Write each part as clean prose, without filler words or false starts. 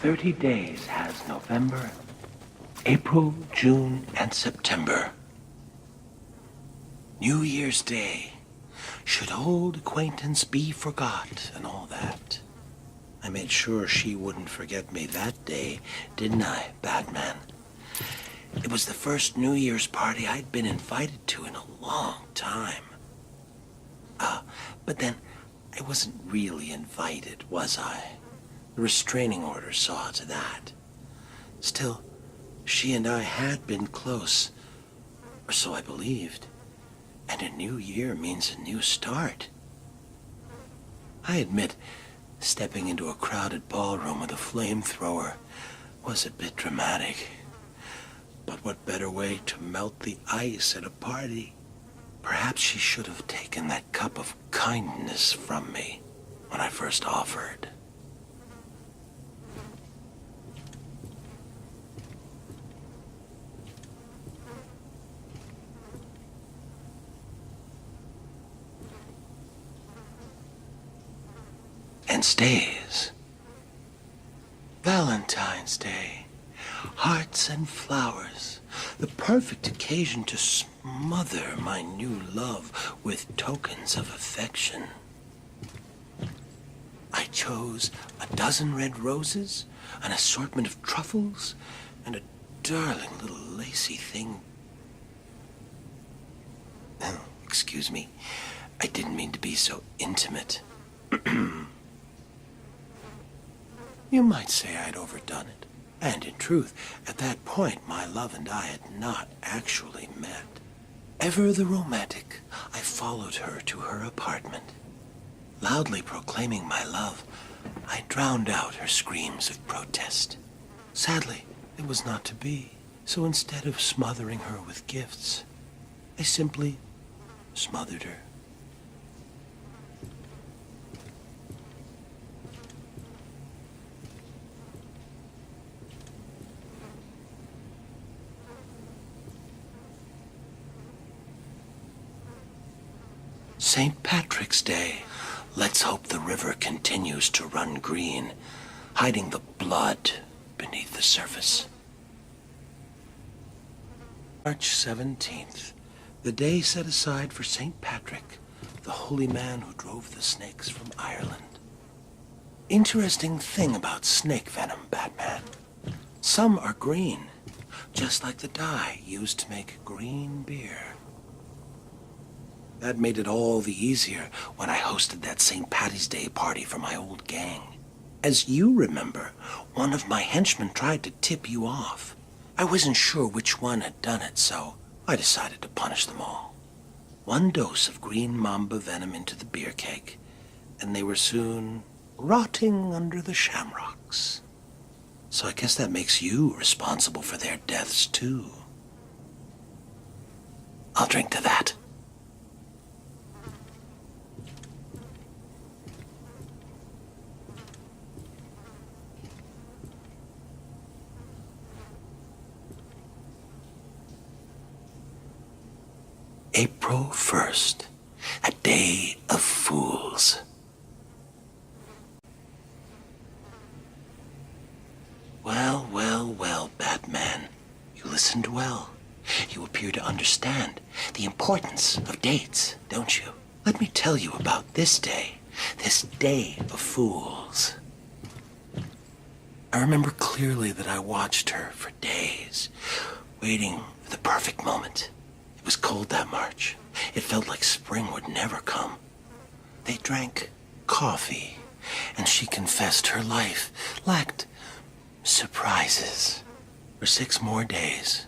30 days has November, April, June, and September. New Year's Day. Should old acquaintance be forgot and all that. I made sure she wouldn't forget me that day, didn't I, Batman? It was the first New Year's party I'd been invited to in a long time. But then I wasn't really invited, was I? The restraining order saw to that. Still, she and I had been close, or so I believed. And a new year means a new start. I admit, stepping into a crowded ballroom with a flamethrower was a bit dramatic. But what better way to melt the ice at a party? Perhaps she should have taken that cup of kindness from me when I first offered. And stays. Valentine's Day. Hearts and flowers. The perfect occasion to smother my new love with tokens of affection. I chose a dozen red roses, an assortment of truffles, and a darling little lacy thing. Oh, excuse me. I didn't mean to be so intimate. You might say I'd overdone it. And in truth, at that point, my love and I had not actually met. Ever the romantic, I followed her to her apartment. Loudly proclaiming my love, I drowned out her screams of protest. Sadly, it was not to be. So instead of smothering her with gifts, I simply smothered her. St. Patrick's Day. Let's hope the river continues to run green, hiding the blood beneath the surface. March 17th, the day set aside for St. Patrick, the holy man who drove the snakes from Ireland. Interesting thing about snake venom, Batman. Some are green, just like the dye used to make green beer. That made it all the easier when I hosted that St. Patty's Day party for my old gang. As you remember, one of my henchmen tried to tip you off. I wasn't sure which one had done it, so I decided to punish them all. 1 dose of green mamba venom into the beer keg, and they were soon rotting under the shamrocks. So I guess that makes you responsible for their deaths, too. I'll drink to that. April 1st, a day of fools. Well, well, well, Batman. You listened well. You appear to understand the importance of dates, don't you? Let me tell you about this day of fools. I remember clearly that I watched her for days, waiting for the perfect moment. It was cold that March. It felt like spring would never come. They drank coffee, and she confessed her life lacked surprises. For 6 more days,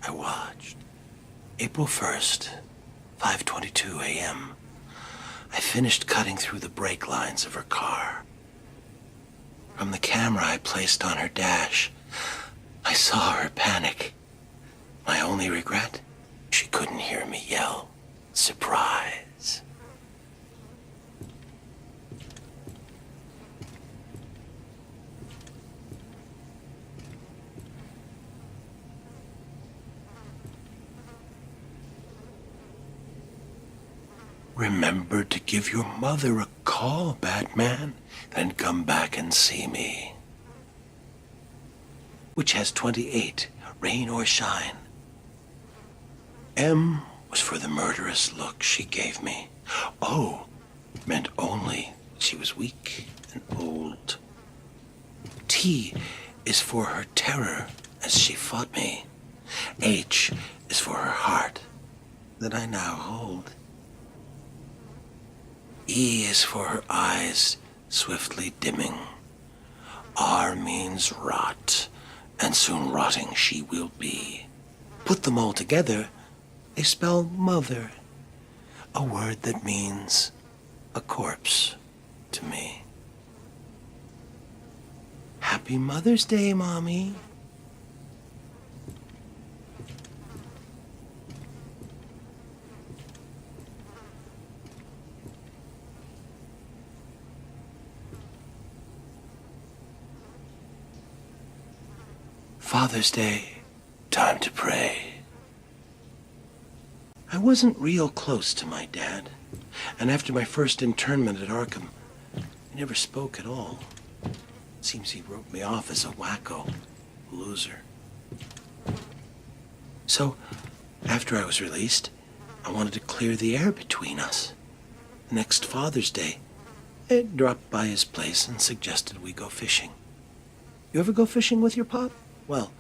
I watched. April 1st, 5:22 a.m. I finished cutting through the brake lines of her car. From the camera I placed on her dash, I saw her panic. My only regret? She couldn't hear me yell, "Surprise!" Remember to give your mother a call, Batman, then come back and see me. which has 28, rain or shine. M was for the murderous look she gave me. O meant only she was weak and old. T is for her terror as she fought me. H is for her heart that I now hold. E is for her eyes swiftly dimming. R means rot, and soon rotting she will be. Put them all together, they spell mother, a word that means a corpse to me. Happy Mother's Day, Mommy. Father's Day, time to pray. I wasn't real close to my dad, and after my first internment at Arkham, he never spoke at all. Seems he wrote me off as a wacko, loser. So, after I was released, I wanted to clear the air between us. Next Father's Day, I dropped by his place and suggested we go fishing. You ever go fishing with your pop? Well,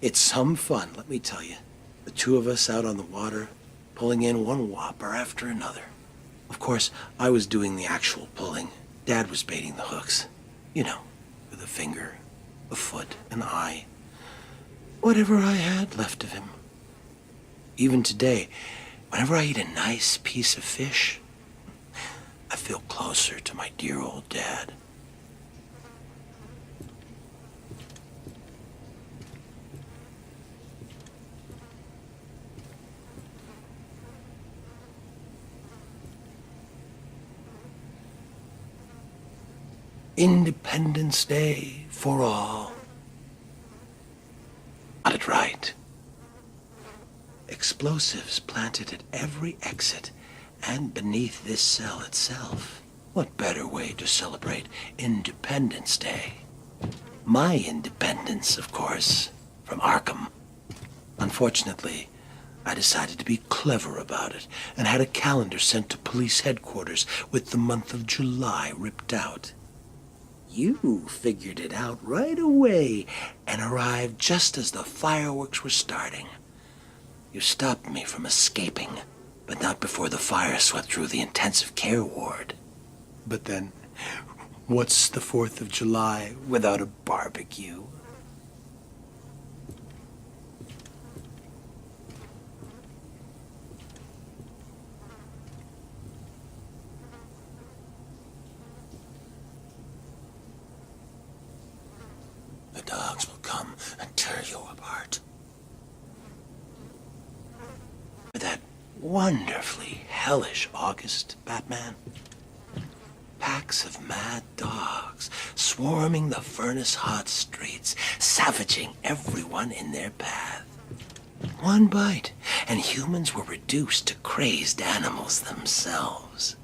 it's some fun, let me tell you. The two of us out on the water, pulling in one whopper after another. Of course, I was doing the actual pulling. Dad was baiting the hooks. You know, with a finger, a foot, an eye. Whatever I had left of him. Even today, whenever I eat a nice piece of fish, I feel closer to my dear old dad. Independence Day for all. Got it right. Explosives planted at every exit and beneath this cell itself. What better way to celebrate Independence Day? My independence, of course, from Arkham. Unfortunately, I decided to be clever about it and had a calendar sent to police headquarters with the month of July ripped out. You figured it out right away and arrived just as the fireworks were starting. You stopped me from escaping, but not before the fire swept through the intensive care ward. But then, what's the 4th of July without a barbecue? The dogs will come and tear you apart. That wonderfully hellish August, Batman. Packs of mad dogs swarming the furnace-hot streets, savaging everyone in their path. One bite, and humans were reduced to crazed animals themselves.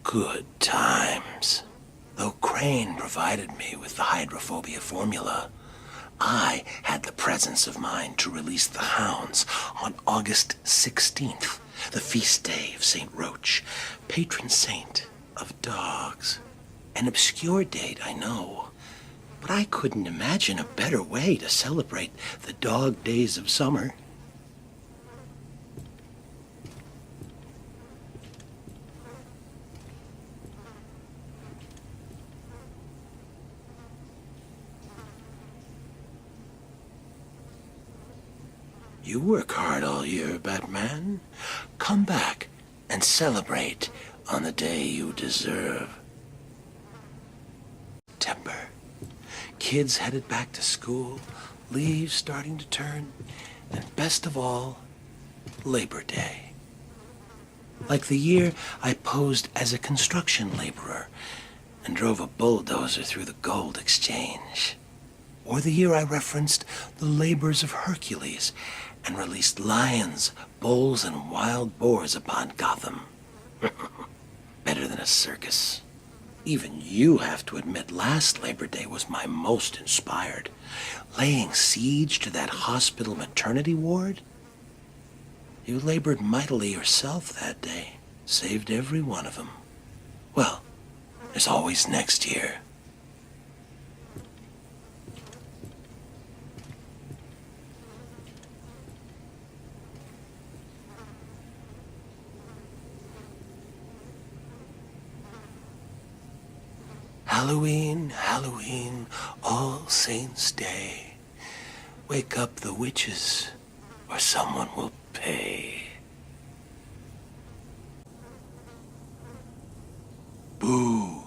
Good times. Though Crane provided me with the hydrophobia formula, I had the presence of mind to release the hounds on August 16th, the feast day of St. Roach, patron saint of dogs. An obscure date, I know, but I couldn't imagine a better way to celebrate the dog days of summer. You work hard all year, Batman. Come back and celebrate on the day you deserve. September. Kids headed back to school, leaves starting to turn, and best of all, Labor Day. Like the year I posed as a construction laborer and drove a bulldozer through the gold exchange. Or the year I referenced the labors of Hercules and released lions, bulls, and wild boars upon Gotham. Better than a circus. Even you have to admit last Labor Day was my most inspired. Laying siege to that hospital maternity ward? You labored mightily yourself that day. Saved every one of them. Well, there's always next year. Halloween, Halloween, All Saints' Day. Wake up the witches, or someone will pay. Boo.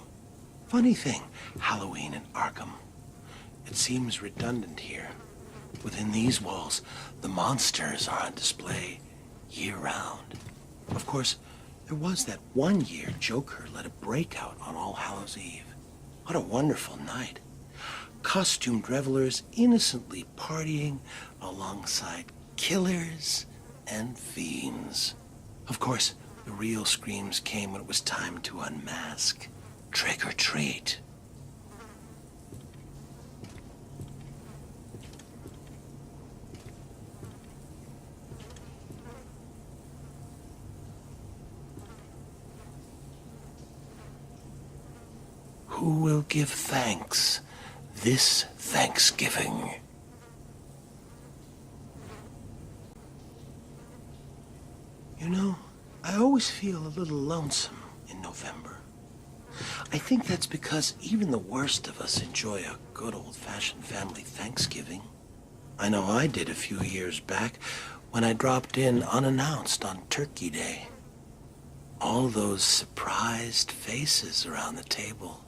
Funny thing, Halloween in Arkham. It seems redundant here. Within these walls, the monsters are on display year-round. Of course, there was that one year Joker led a breakout on All Hallows' Eve. What a wonderful night. Costumed revelers innocently partying alongside killers and fiends. Of course, the real screams came when it was time to unmask. Trick or treat. Who will give thanks this Thanksgiving? You know, I always feel a little lonesome in November. I think that's because even the worst of us enjoy a good old-fashioned family Thanksgiving. I know I did a few years back when I dropped in unannounced on Turkey Day. All those surprised faces around the table.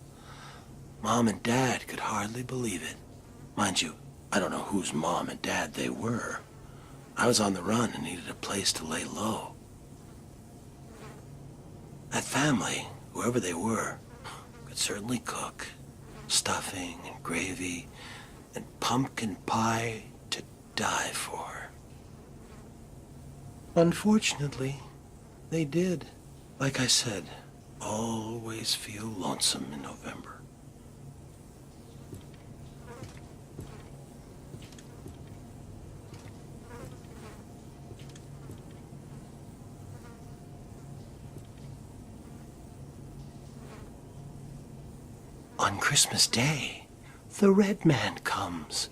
Mom and Dad could hardly believe it. Mind you, I don't know whose mom and dad they were. I was on the run and needed a place to lay low. That family, whoever they were, could certainly cook. Stuffing and gravy and pumpkin pie to die for. Unfortunately, they did. Like I said, always feel lonesome in November. On Christmas Day, the Red Man comes.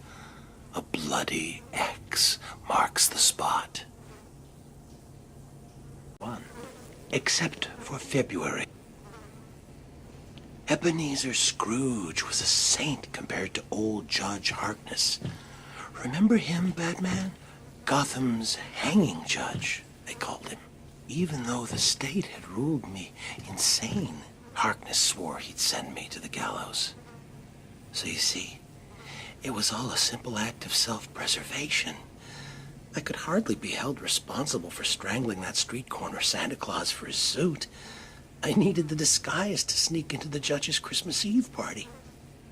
A bloody X marks the spot. Except for February. Ebenezer Scrooge was a saint compared to old Judge Harkness. Remember him, Batman? Gotham's hanging judge, they called him. Even though the state had ruled me insane, Harkness swore he'd send me to the gallows. So you see, it was all a simple act of self-preservation. I could hardly be held responsible for strangling that street corner Santa Claus for his suit. I needed the disguise to sneak into the judge's Christmas Eve party.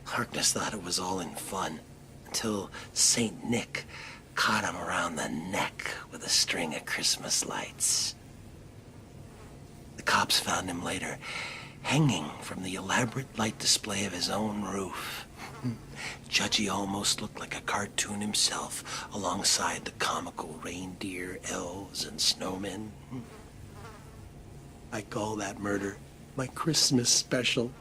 Harkness thought it was all in fun, until Saint Nick caught him around the neck with a string of Christmas lights. The cops found him later, hanging from the elaborate light display of his own roof. Judgy almost looked like a cartoon himself, alongside the comical reindeer, elves, and snowmen. I call that murder my Christmas special.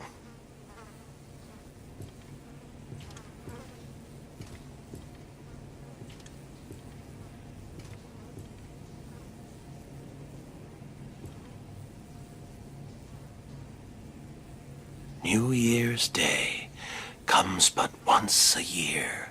New Year's Day comes but once a year.